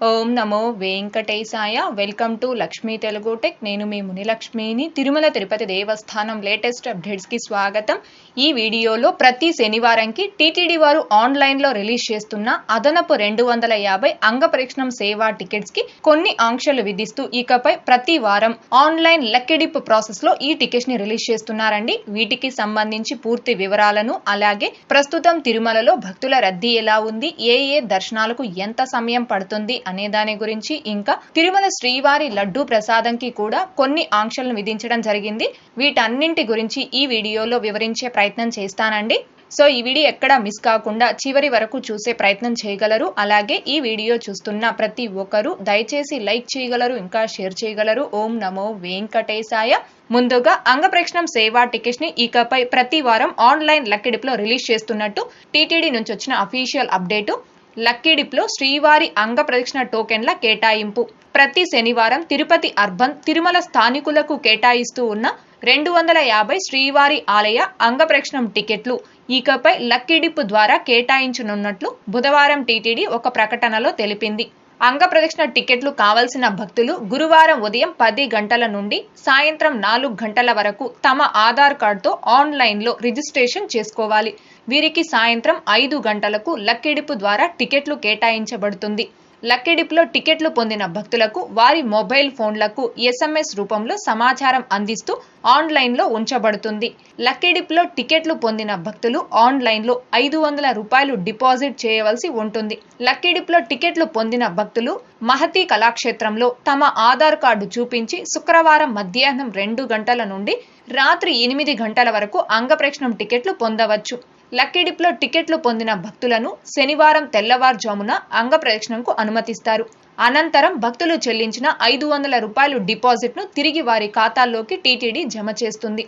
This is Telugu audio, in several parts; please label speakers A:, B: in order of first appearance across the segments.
A: Om Namo Venkatesaya. Welcome to Lakshmi Telugu tech. నేను మీ మునిలక్ష్మిని. తిరుమల తిరుపతి దేవస్థానం లేటెస్ట్ అప్డేట్స్కి స్వాగతం. ఈ వీడియోలో ప్రతి శనివారంకి టీటీడీ వారు ఆన్లైన్లో రిలీజ్ చేస్తున్న అదనపు 250 అంగప్రదక్షిణం సేవా టికెట్స్కి కొన్ని ఆంక్షలు విధిస్తూ ఇకపై ప్రతి వారం ఆన్లైన్ లెక్కిడిప్ ప్రాసెస్లో ఈ టికెట్స్ని రిలీజ్ చేస్తున్నారండి. వీటికి సంబంధించి పూర్తి వివరాలను, అలాగే ప్రస్తుతం తిరుమలలో భక్తుల రద్దీ ఎలా ఉంది, ఏ దర్శనాలకు ఎంత సమయం పడుతుంది అనే దాని గురించి, ఇంకా తిరుమల శ్రీవారి లడ్డూ ప్రసాదంకి కూడా కొన్ని ఆంక్షలను విధించడం జరిగింది. వీటన్నింటి గురించి ఈ వీడియోలో వివరించే ప్రయత్నం చేస్తానండి. సో ఈ వీడియో ఎక్కడ మిస్ కాకుండా చివరి వరకు చూసే ప్రయత్నం చేయగలరు. అలాగే ఈ వీడియో చూస్తున్న ప్రతి ఒక్కరూ దయచేసి లైక్ చేయగలరు, ఇంకా షేర్ చేయగలరు. ఓం నమో వెంకటేశాయ. ముందుగా అంగప్రదక్షిణం సేవా టికెట్స్ ని ఇకపై ప్రతి వారం ఆన్లైన్ లక్కీడిప్ లో రిలీజ్ చేస్తున్నట్టు టీటీడీ నుంచి వచ్చిన అఫీషియల్ అప్డేటు. లక్కీడిప్ లో శ్రీవారి అంగప్రదక్షిణ టోకెన్ల కేటాయింపు. ప్రతి శనివారం తిరుపతి అర్బన్, తిరుమల స్థానికులకు కేటాయిస్తూ ఉన్న 250 శ్రీవారి ఆలయ అంగప్రదక్షిణం టికెట్లు ఇకపై లక్కీడిప్ ద్వారా కేటాయించనున్నట్లు బుధవారం టీటీడీ ఒక ప్రకటనలో తెలిపింది. అంగప్రదక్షిణ టికెట్లు కావలసిన భక్తులు గురువారం ఉదయం 10 గంటల నుండి సాయంత్రం 4 గంటల వరకు తమ ఆధార్ కార్డుతో ఆన్లైన్లో రిజిస్ట్రేషన్ చేసుకోవాలి. వీరికి సాయంత్రం 5 గంటలకు లక్కీడిప్ ద్వారా టికెట్లు కేటాయించబడుతుంది. లక్కీడిప్లో టికెట్లు పొందిన భక్తులకు వారి మొబైల్ ఫోన్లకు SMS రూపంలో సమాచారం అందిస్తూ ఆన్లైన్లో ఉంచబడుతుంది. లక్కీడిప్లో టికెట్లు పొందిన భక్తులు ఆన్లైన్లో 500 రూపాయలు డిపాజిట్ చేయవలసి ఉంటుంది. లక్కీడిప్లో టికెట్లు పొందిన భక్తులు మహతి కళాక్షేత్రంలో తమ ఆధార్ కార్డు చూపించి శుక్రవారం మధ్యాహ్నం 2 గంటల నుండి రాత్రి 8 గంటల వరకు అంగప్రదక్షిణం టికెట్లు పొందవచ్చు. లక్కీడిప్లో టికెట్లు పొందిన భక్తులను శనివారం తెల్లవారుజామున అంగప్రదక్షిణంకు అనుమతిస్తారు. అనంతరం భక్తులు చెల్లించిన 500 రూపాయలు డిపాజిట్ను తిరిగి వారి ఖాతాల్లోకి టీటీడీ జమ చేస్తుంది.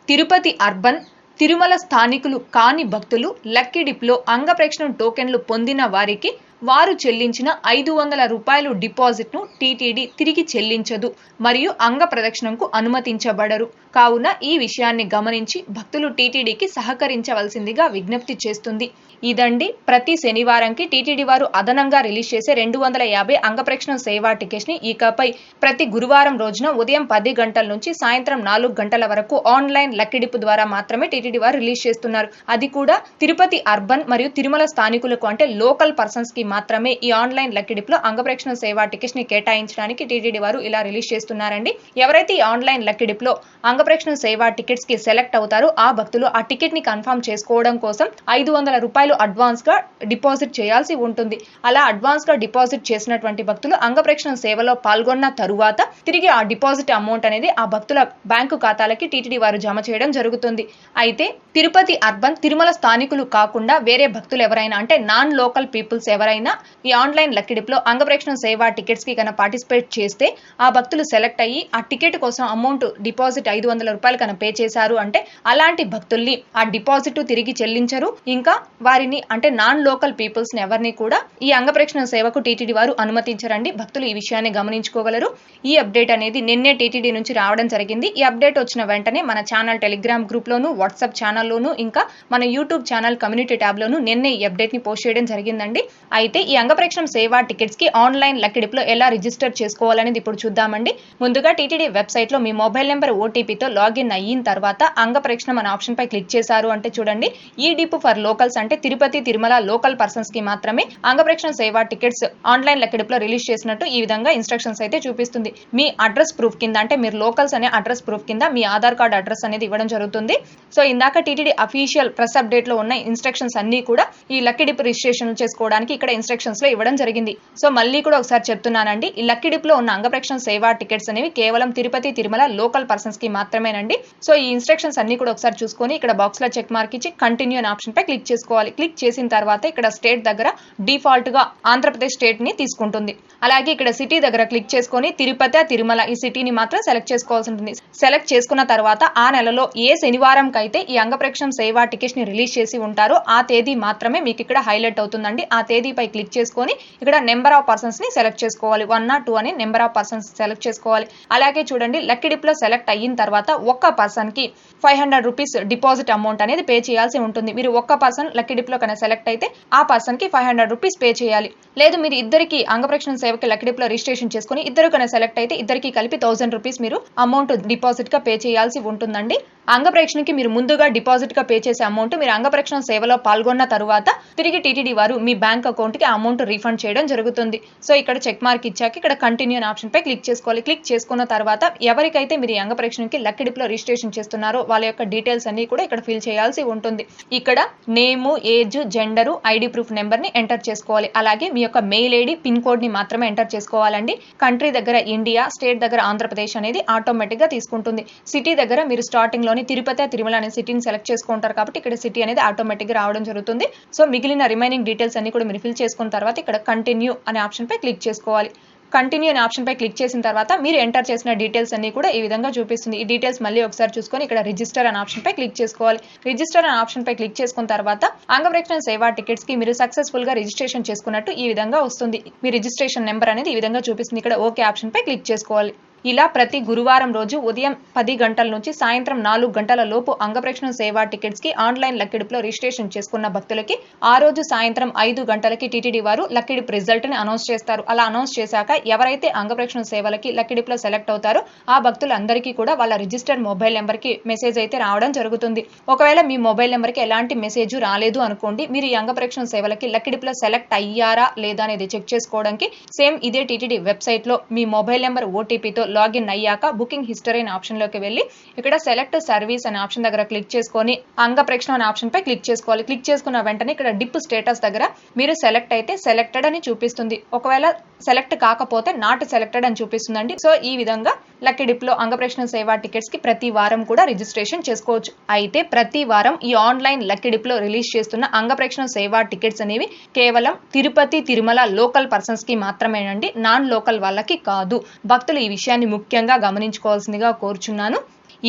A: తిరుపతి అర్బన్, తిరుమల స్థానికులు కాని భక్తులు లక్కీడిప్లో అంగప్రదక్షిణం టోకెన్లు పొందిన వారికి వారు చెల్లించిన 500 రూపాయలు డిపాజిట్ను టీటీడీ తిరిగి చెల్లించదు మరియు అంగప్రదక్షిణంకు అనుమతించబడరు. కావున ఈ విషయాన్ని గమనించి భక్తులు టీటీడీకి సహకరించవలసిందిగా విజ్ఞప్తి చేస్తుంది. ఇదండి ప్రతి శనివారంకి టీటీడీ వారు అదనంగా రిలీజ్ చేసే 250 అంగప్రదక్షిణం సేవా టికెట్స్ని ఇకపై ప్రతి గురువారం రోజున ఉదయం 10 గంటల నుంచి సాయంత్రం 4 గంటల వరకు ఆన్లైన్ లక్కీడిప్ ద్వారా మాత్రమే టీటీడీ వారు రిలీజ్ చేస్తున్నారు. అది కూడా తిరుపతి అర్బన్ మరియు తిరుమల స్థానికులకు, అంటే లోకల్ పర్సన్స్ కి మాత్రమే ఈ ఆన్లైన్ లక్కీడిప్ లో అంగప్రదక్షిణ సేవా టికెట్స్ ని కేటాయించడానికి టీటీడీ వారు ఇలా రిలీజ్ చేస్తున్నారండి. ఎవరైతే ఈ ఆన్లైన్ లక్కీడిప్ లో అంగప్రదక్షిణ సేవా టికెట్స్ కి సెలెక్ట్ అవుతారో ఆ భక్తులు ఆ టికెట్ ని కన్ఫర్మ్ చేసుకోవడం కోసం 500 రూపాయలు అడ్వాన్స్ గా డిపాజిట్ చేయాల్సి ఉంటుంది. అలా అడ్వాన్స్ గా డిపాజిట్ చేసినటువంటి భక్తులు అంగప్రదక్షిణ సేవలో పాల్గొన్న తరువాత తిరిగి ఆ డిపాజిట్ అమౌంట్ అనేది ఆ భక్తుల బ్యాంకు ఖాతాలకి టీటీడీ వారు జమ చేయడం జరుగుతుంది. అయితే తిరుపతి అర్బన్, తిరుమల స్థానికులు కాకుండా వేరే భక్తులు ఎవరైనా, అంటే నాన్ లోకల్ పీపుల్స్ ఎవరైనా ఈ ఆన్లైన్ లక్కీడిప్ లో అంగప్రదక్షిణ సేవా టికెట్స్ కి కనుక పార్టిసిపేట్ చేస్తే ఆ భక్తులు సెలెక్ట్ అయ్యి ఆ టికెట్ కోసం అమౌంట్ డిపాజిట్ 500 రూపాయలు కనుక పే చేశారు అంటే అలాంటి భక్తుల్ని ఆ డిపాజిట్ తిరిగి చెల్లించరు. ఇంకా వారిని, అంటే నాన్ లోకల్ పీపుల్స్ ని ఎవరిని కూడా ఈ అంగప్రదక్షిణ సేవకు టీటీడీ వారు అనుమతించరండి. భక్తులు ఈ విషయాన్ని గమనించుకోగలరు. ఈ అప్డేట్ అనేది నిన్నే టీటీడీ నుంచి రావడం జరిగింది. ఈ అప్డేట్ వచ్చిన వెంటనే మన ఛానల్ టెలిగ్రామ్ గ్రూప్ లోను, వాట్సాప్ ఛానల్లోను, ఇంకా మన యూట్యూబ్ ఛానల్ కమ్యూనిటీ ట్యాబ్ లోను నిన్నే ఈ అప్డేట్ ని పోస్ట్ చేయడం జరిగిందండి. అయితే ఈ అంగప్రదక్షిణం సేవా టికెట్స్ కి ఆన్లైన్ లక్కీడిప్ లో ఎలా రిజిస్టర్ చేసుకోవాలనేది ఇప్పుడు చూద్దామండి. ముందుగా టీటీడీ వెబ్సైట్ లో మీ మొబైల్ నెంబర్ ఓటీపీతో లాగిన్ అయిన తర్వాత అంగప్రదక్షిణం అనే ఆప్షన్ పై క్లిక్ చేశారు అంటే చూడండి, ఈ డిప్ ఫర్ లోకల్స్, అంటే తిరుపతి తిరుమల లోకల్ పర్సన్స్ కి మాత్రమే అంగప్రదక్షిణ సేవా టికెట్స్ ఆన్లైన్ లక్కీడిప్ లో రిలీజ్ చేసినట్టు ఈ విధంగా ఇన్స్ట్రక్షన్స్ అయితే చూపిస్తుంది. మీ అడ్రస్ ప్రూఫ్ కింద, అంటే మీరు లోకల్స్ అనే అడ్రస్ ప్రూఫ్ కింద మీ ఆధార్ కార్డ్ అడ్రస్ అనేది ఇవ్వడం జరుగుతుంది. సో ఇందాక టీటీడీ అఫీషియల్ ప్రెస్ అప్డేట్ లో ఉన్న ఇన్స్ట్రక్షన్స్ అన్ని కూడా ఈ లక్కీడిప్ రిజిస్ట్రేషన్ చేసుకోవడానికి ఇక్కడ ఇన్స్ట్రక్షన్స్ లో ఇవ్వడం జరిగింది. సో మళ్ళీ కూడా ఒకసారి చెప్తున్నానండి, ఈ లక్కీడిప్ లో ఉన్న అంగప్రదక్షిణ సేవా టికెట్స్ అనేవి కేవలం తిరుపతి తిరుమల లోకల్ పర్సన్స్ కి మాత్రమేనండి. సో ఈ ఇన్స్ట్రక్షన్స్ అన్ని కూడా ఒకసారి చూసుకొని ఇక్కడ బాక్స్ లో చెక్ మార్క్ ఇచ్చి కంటిన్యూ అనే ఆప్షన్ పై క్లిక్ చేసుకోవాలి. క్లిక్ చేసిన తర్వాత ఇక్కడ స్టేట్ దగ్గర డిఫాల్ట్ గా ఆంధ్రప్రదేశ్ స్టేట్ ని తీసుకుంటుంది. అలాగే ఇక్కడ సిటీ దగ్గర క్లిక్ చేసుకొని తిరుపతి తిరుమల ఈ సిటీని మాత్రం సెలెక్ట్ చేసుకోవాల్సి ఉంటుంది. సెలెక్ట్ చేసుకున్న తర్వాత ఆ నెలలో ఏ శనివారం కైతే ఈ అంగప్రదక్షిణం సేవా టికెట్స్ ని రిలీజ్ చేసి ఉంటారో ఆ తేదీ మాత్రమే మీకు ఇక్కడ హైలైట్ అవుతుందండి. ఆ తేదీ పై క్లిక్ చేసుకొని ఇక్కడ నెంబర్ ఆఫ్ పర్సన్స్ ని సెలెక్ట్ చేసుకోవాలి. 1 or 2 అని నెంబర్ ఆఫ్ పర్సన్స్ సెలెక్ట్ చేసుకోవాలి. అలాగే చూడండి, లక్కీ డిప్ లో సెలెక్ట్ అయిన తర్వాత ఒక్క పర్సన్ కి 500 రూపీస్ డిపాజిట్ అమౌంట్ అనేది పే చేయాల్సి ఉంటుంది. మీరు ఒక్క పర్సన్ లక్కీ డిప్ లో కన్నా సెలెక్ట్ అయితే ఆ పర్సన్ కి 500 రూపీస్ పే చేయాలి. లేదు మీరు ఇద్దరికి అంగప్రక్షణ సేవకి లక్కీ డిప్ లో రిజిస్ట్రేషన్ చేసుకుని ఇద్దరు కన్నా సెలెక్ట్ అయితే ఇద్దరికి కలిపి 1000 రూపీస్ మీరు అమౌంట్ డిపాజిట్ గా పే చేయాల్సి ఉంటుందండి. అంగప్రేక్షణకి మీరు ముందుగా డిపాజిట్ గా పే చేసే అమౌంట్ మీరు అంగప్రేక్షణ సేవలో పాల్గొన్న తరువాత తిరిగి టీటీడీ వారు మీ బ్యాంక్ అకౌంట్ కి అమౌంట్ రీఫండ్ చేయడం జరుగుతుంది. సో ఇక్కడ చెక్ మార్క్ ఇచ్చాక ఇక్కడ కంటిన్యూ అనే ఆప్షన్ పై క్లిక్ చేసుకోవాలి. క్లిక్ చేసుకున్న తర్వాత ఎవరికైతే మీరు అంగప్రేక్షణకి లక్కీ డిప్ లో రిజిస్ట్రేషన్ చేస్తున్నారో వాళ్ళ యొక్క డీటెయిల్స్ అన్ని కూడా ఇక్కడ ఫిల్ చేయాల్సి ఉంటుంది. ఇక్కడ name, age, gender, ID proof number ని ఎంటర్ చేసుకోవాలి. అలాగే మీ యొక్క మెయిల్ ఐడి, పిన్ కోడ్ ని మాత్రమే ఎంటర్ చేసుకోవాలండి. కంట్రీ దగ్గర ఇండియా, స్టేట్ దగ్గర ఆంధ్రప్రదేశ్ అనేది ఆటోమేటిక్ గా తీసుకుంటుంది. సిటీ దగ్గర మీరు స్టార్టింగ్ లోని తిరుపతి, తిరుమల అనే సిటీని సెలెక్ట్ చేసుకుంటారు కాబట్టి ఇక్కడ సిటీ అనేది ఆటోమేటిక్ గా రావడం జరుగుతుంది. సో మిగిలిన రిమైనింగ్ డీటెయిల్స్ అన్ని కూడా మీరు ఫిల్ చేసుకున్న తర్వాత ఇక్కడ కంటిన్యూ అనే ఆప్షన్ పై క్లిక్ చేసుకోవాలి. కంటిన్యూ అనే ఆప్షన్ పై క్లిక్ చేసిన తర్వాత మీరు ఎంటర్ చేసిన డీటెయిల్స్ అన్ని కూడా ఈ విధంగా చూపిస్తుంది. ఈ డీటెయిల్స్ మళ్ళీ ఒకసారి చూసుకొని ఇక్కడ రిజిస్టర్ అనే ఆప్షన్ పై క్లిక్ చేసుకోవాలి. రిజిస్టర్ అనే ఆప్షన్ పై క్లిక్ చేసుకున్న తర్వాత అంగప్రేక్షణ సేవా టికెట్స్ కి మీరు సక్సెస్ఫుల్ గా రిజిస్ట్రేషన్ చేసుకున్నట్టు ఈ విధంగా వస్తుంది. మీ రిజిస్ట్రేషన్ నెంబర్ అనేది ఈ విధంగా చూపిస్తుంది. ఇక్కడ ఓకే ఆప్షన్ పై క్లిక్ చేసుకోవాలి. ఇలా ప్రతి గురువారం రోజు ఉదయం 10 గంటల నుంచి సాయంత్రం 4 గంటల లోపు అంగప్రేక్షణ సేవా టికెట్స్ కి ఆన్లైన్ లక్కీ డిప్ లో రిజిస్ట్రేషన్ చేసుకున్న భక్తులకి ఆ రోజు సాయంత్రం 5 గంటలకి టీటీడీ వారు లక్కీ డిప్ రిజల్ట్ ని అనౌన్స్ చేస్తారు. అలా అనౌన్స్ చేశాక ఎవరైతే అంగప్రేక్షణ సేవలకి లక్కీ డిప్ లో సెలెక్ట్ అవుతారో ఆ భక్తులందరికీ కూడా వాళ్ళ రిజిస్టర్డ్ మొబైల్ నెంబర్ కి మెసేజ్ అయితే రావడం జరుగుతుంది. ఒకవేళ మీ మొబైల్ నెంబర్ కి ఎలాంటి మెసేజ్ రాలేదు అనుకోండి, మీరు ఈ అంగప్రేక్షణ సేవలకి లక్కీ డిప్ లో సెలెక్ట్ అయ్యారా లేదా అనేది చెక్ చేసుకోవడానికి సేమ్ ఇదే టీటీడీ వెబ్సైట్ లో మీ మొబైల్ నెంబర్ ఓటీపీతో లాగిన్ అయ్యాక బుకింగ్ హిస్టరీ అనే ఆప్షన్ లోకి వెళ్ళి ఇక్కడ సెలెక్ట్ సర్వీస్ అనే ఆప్షన్ దగ్గర క్లిక్ చేసుకొని అంగప్రేక్షణ అనే ఆప్షన్ పై క్లిక్ చేసుకోవాలి. క్లిక్ చేసుకున్న వెంటనే ఇక్కడ డిప్ స్టేటస్ దగ్గర మీరు సెలెక్ట్ అయితే సెలెక్టెడ్ అని చూపిస్తుంది. ఒకవేళ సెలెక్ట్ కాకపోతే నాట్ సెలెక్టెడ్ అని చూపిస్తుందండి. సో ఈ విధంగా లక్కీ డిప్ లో అంగప్రేక్షణ సేవా టికెట్స్ కి ప్రతి వారం కూడా రిజిస్ట్రేషన్ చేసుకోవచ్చు. అయితే ప్రతి వారం ఈ ఆన్లైన్ లక్కీ డిప్ లో రిలీజ్ చేస్తున్న అంగప్రేక్షణ సేవా టికెట్స్ అనేవి కేవలం తిరుపతి, తిరుమల లోకల్ పర్సన్స్ కి మాత్రమేనండి, నాన్ లోకల్ వాళ్ళకి కాదు. భక్తులు ఈ విషయాన్ని ముఖ్యంగా గమనించుకోవాల్సిందిగా కోరుచున్నాను.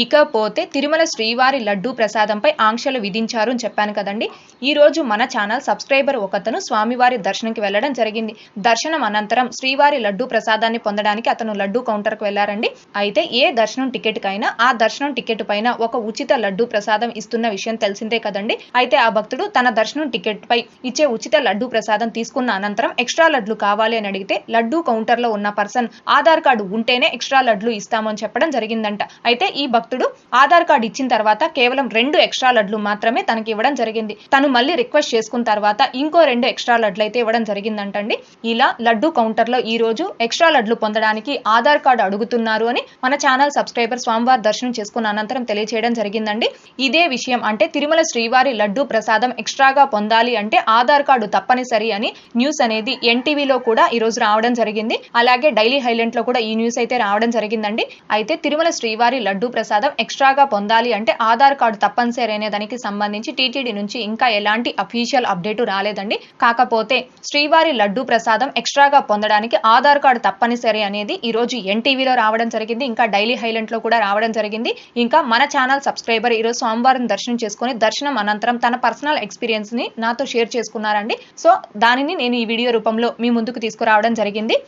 A: ఇకపోతే తిరుమల శ్రీవారి లడ్డూ ప్రసాదంపై ఆంక్షలు విధించారు అని చెప్పాను కదండి. ఈ రోజు మన ఛానల్ సబ్స్క్రైబర్ ఒకతను స్వామివారి దర్శనంకి వెళ్లడం జరిగింది. దర్శనం అనంతరం శ్రీవారి లడ్డూ ప్రసాదాన్ని పొందడానికి అతను లడ్డూ కౌంటర్ కు వెళ్లారండి. అయితే ఏ దర్శనం టికెట్ కైనా ఆ దర్శనం టికెట్ పైన ఒక ఉచిత లడ్డూ ప్రసాదం ఇస్తున్న విషయం తెలిసిందే కదండి. అయితే ఆ భక్తుడు తన దర్శనం టికెట్ పై ఇచ్చే ఉచిత లడ్డూ ప్రసాదం తీసుకున్న అనంతరం ఎక్స్ట్రా లడ్లు కావాలి అని అడిగితే లడ్డూ కౌంటర్ లో ఉన్న పర్సన్ ఆధార్ కార్డు ఉంటేనే ఎక్స్ట్రా లడ్లు ఇస్తామని చెప్పడం జరిగిందంట. అయితే ఈ భక్తుడు ఆధార్ కార్డు ఇచ్చిన తర్వాత కేవలం 2 ఎక్స్ట్రా లడ్లు మాత్రమే తనకి ఇవ్వడం జరిగింది. తను మళ్ళీ రిక్వెస్ట్ చేసుకున్న తర్వాత ఇంకో 2 ఎక్స్ట్రా లడ్లు అయితే ఇవ్వడం జరిగిందంటండి. ఇలా లడ్డు కౌంటర్ లో ఈ రోజు ఎక్స్ట్రా లడ్లు పొందడానికి ఆధార్ కార్డు అడుగుతున్నారు అని మన ఛానల్ సబ్స్క్రైబర్ స్వామివారి దర్శనం చేసుకున్న అనంతరం తెలియజేయడం జరిగిందండి. ఇదే విషయం అంటే తిరుమల శ్రీవారి లడ్డు ప్రసాదం ఎక్స్ట్రాగా పొందాలి అంటే ఆధార్ కార్డు తప్పనిసరి అని న్యూస్ అనేది ఎన్టీవీలో కూడా ఈ రోజు రావడం జరిగింది. అలాగే డైలీ హైలైట్ లో కూడా ఈ న్యూస్ అయితే రావడం జరిగిందండి. అయితే తిరుమల శ్రీవారి లడ్డు ప్రసాదం ఎక్స్ట్రాగా పొందాలి అంటే ఆధార్ కార్డు తప్పనిసరి అనే దానికి సంబంధించి టీటీడీ నుంచి ఇంకా ఎలాంటి అఫీషియల్ అప్డేట్ రాలేదండి. కాకపోతే శ్రీవారి లడ్డూ ప్రసాదం ఎక్స్ట్రాగా పొందడానికి ఆధార్ కార్డు తప్పనిసరి అనేది ఈ రోజు ఎన్టీవీలో రావడం జరిగింది. ఇంకా డైలీ హైలైట్ లో కూడా రావడం జరిగింది. ఇంకా మన ఛానల్ సబ్స్క్రైబర్ ఈ రోజు సోమవారం దర్శనం చేసుకుని దర్శనం అనంతరం తన పర్సనల్ ఎక్స్పీరియన్స్ ని నాతో షేర్ చేసుకున్నారండి. సో దానిని నేను ఈ వీడియో రూపంలో మీ ముందుకు తీసుకురావడం జరిగింది.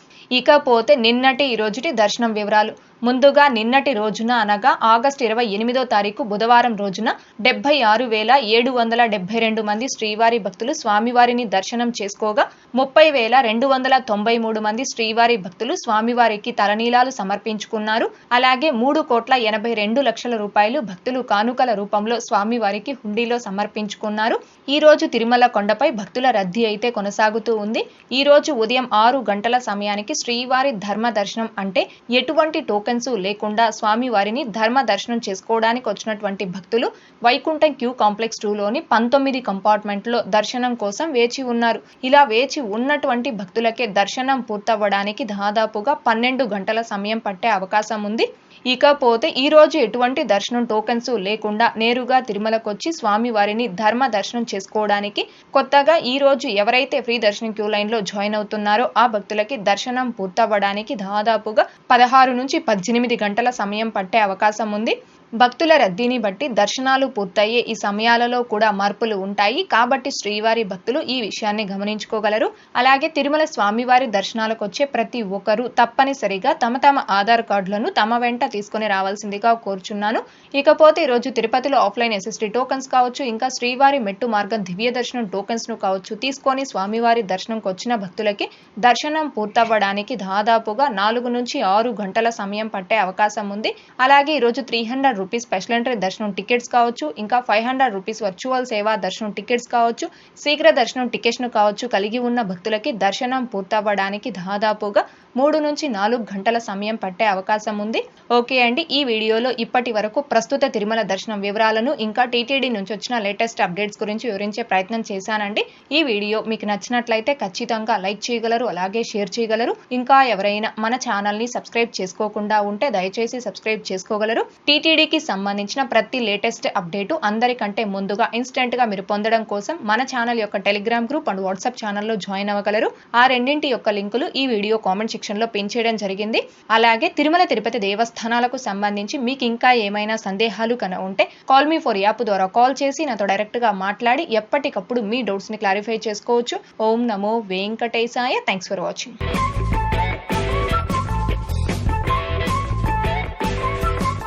A: ఇకపోతే నిన్నటి ఈ రోజుటి దర్శనం వివరాలు. ముందుగా నిన్నటి రోజున అనగా ఆగస్టు 28వ తారీఖు బుధవారం రోజున 76,772 మంది శ్రీవారి భక్తులు స్వామివారిని దర్శనం చేసుకోగా 30,293 మంది శ్రీవారి భక్తులు స్వామివారికి తలనీలాలు సమర్పించుకున్నారు. అలాగే 3,82,00,000 రూపాయలు భక్తులు కానుకల రూపంలో స్వామివారికి హుండీలో సమర్పించుకున్నారు. ఈ రోజు తిరుమల కొండపై భక్తుల రద్దీ అయితే కొనసాగుతూ ఉంది. ఈ రోజు ఉదయం 6 గంటల సమయానికి శ్రీవారి ధర్మ దర్శనం అంటే ఎటువంటి టోకెన్స్ లేకుండా స్వామివారిని ధర్మ దర్శనం చేసుకోవడానికి వచ్చినటువంటి భక్తులు వైకుంఠం క్యూ కాంప్లెక్స్ 2లోని 19 కంపార్ట్మెంట్ లో దర్శనం కోసం వేచి ఉన్నారు. ఇలా వేచి ఉన్నటువంటి భక్తులకే దర్శనం పూర్తవ్వడానికి దాదాపుగా 12 గంటల సమయం పట్టే అవకాశం ఉంది. ఇకపోతే ఈ రోజు ఎటువంటి దర్శనం టోకెన్స్ లేకుండా నేరుగా తిరుమలకు వచ్చి స్వామివారిని ధర్మ దర్శనం చేసుకోవడానికి కొత్తగా ఈ రోజు ఎవరైతే ఫ్రీ దర్శనం క్యూ లైన్ లో జాయిన్ అవుతున్నారో ఆ భక్తులకి దర్శనం పూర్తవ్వడానికి దాదాపుగా 16 నుంచి 18 గంటల సమయం పట్టే అవకాశం ఉంది. భక్తుల రద్దీని బట్టి దర్శనాలు పూర్తయ్యే ఈ సమయాలలో కూడా మార్పులు ఉంటాయి కాబట్టి శ్రీవారి భక్తులు ఈ విషయాన్ని గమనించుకోగలరు. అలాగే తిరుమల స్వామివారి దర్శనాలకు వచ్చే ప్రతి ఒక్కరూ తప్పనిసరిగా తమ ఆధార్ కార్డులను తమ వెంట తీసుకుని రావాల్సిందిగా కోరుచున్నాను. ఇకపోతే ఈరోజు తిరుపతిలో ఆఫ్లైన్ ఎస్ఎస్టీ టోకన్స్ కావచ్చు, ఇంకా శ్రీవారి మెట్టు మార్గం దివ్య దర్శనం టోకన్స్ ను కావచ్చు తీసుకొని స్వామివారి దర్శనంకి వచ్చిన భక్తులకి దర్శనం పూర్తవ్వడానికి దాదాపుగా 4 నుంచి 6 గంటల సమయం పట్టే అవకాశం ఉంది. అలాగే ఈరోజు 300 రూపీస్ స్పెషల్ ఎంట్రీ దర్శనం టికెట్స్ కావచ్చు, ఇంకా 500 రూపీస్ వర్చువల్ సేవా దర్శనం టికెట్స్ కావచ్చు, శీఘ్ర దర్శనం టికెట్స్ ను కావచ్చు కలిగి ఉన్న భక్తులకి దర్శనం పూర్తవ్వడానికి దాదాపుగా 3 నుంచి 4 గంటల సమయం పట్టే అవకాశం ఉంది. ఓకే అండి, ఈ వీడియోలో ఇప్పటి వరకు ప్రస్తుత తిరుమల దర్శనం వివరాలను ఇంకా టీటీడీ నుంచి వచ్చిన లేటెస్ట్ అప్డేట్స్ గురించి వివరించే ప్రయత్నం చేశానండి. ఈ వీడియో మీకు నచ్చినట్లయితే ఖచ్చితంగా లైక్ చేయగలరు, అలాగే షేర్ చేయగలరు. ఇంకా ఎవరైనా మన ఛానల్ ని సబ్స్క్రైబ్ చేసుకోకుండా ఉంటే దయచేసి సబ్స్క్రైబ్ చేసుకోగలరు. టీటీడీకి సంబంధించిన ప్రతి లేటెస్ట్ అప్డేటు అందరికంటే ముందుగా ఇన్స్టెంట్ గా మీరు పొందడం కోసం మన ఛానల్ యొక్క టెలిగ్రామ్ గ్రూప్ అండ్ వాట్సాప్ ఛానల్లో జాయిన్ అవ్వగలరు. ఆ రెండింటి యొక్క లింకులు ఈ వీడియో కామెంట్ సెక్షన్ లో పిన్ చేయడం జరిగింది. అలాగే తిరుమల తిరుపతి దేవస్థానాలకు సంబంధించి మీకు ఇంకా ఏమైనా సందేహాలు ఉంటే కాల్ మీ ఫర్ యాప్ ద్వారా కాల్ చేసి నాతో డైరెక్ట్ గా మాట్లాడి ఎప్పటికప్పుడు మీ డౌట్స్ ని క్లారిఫై చేసుకోవచ్చు. ఓం నమో వెంకటేశాయ. Thanks for watching.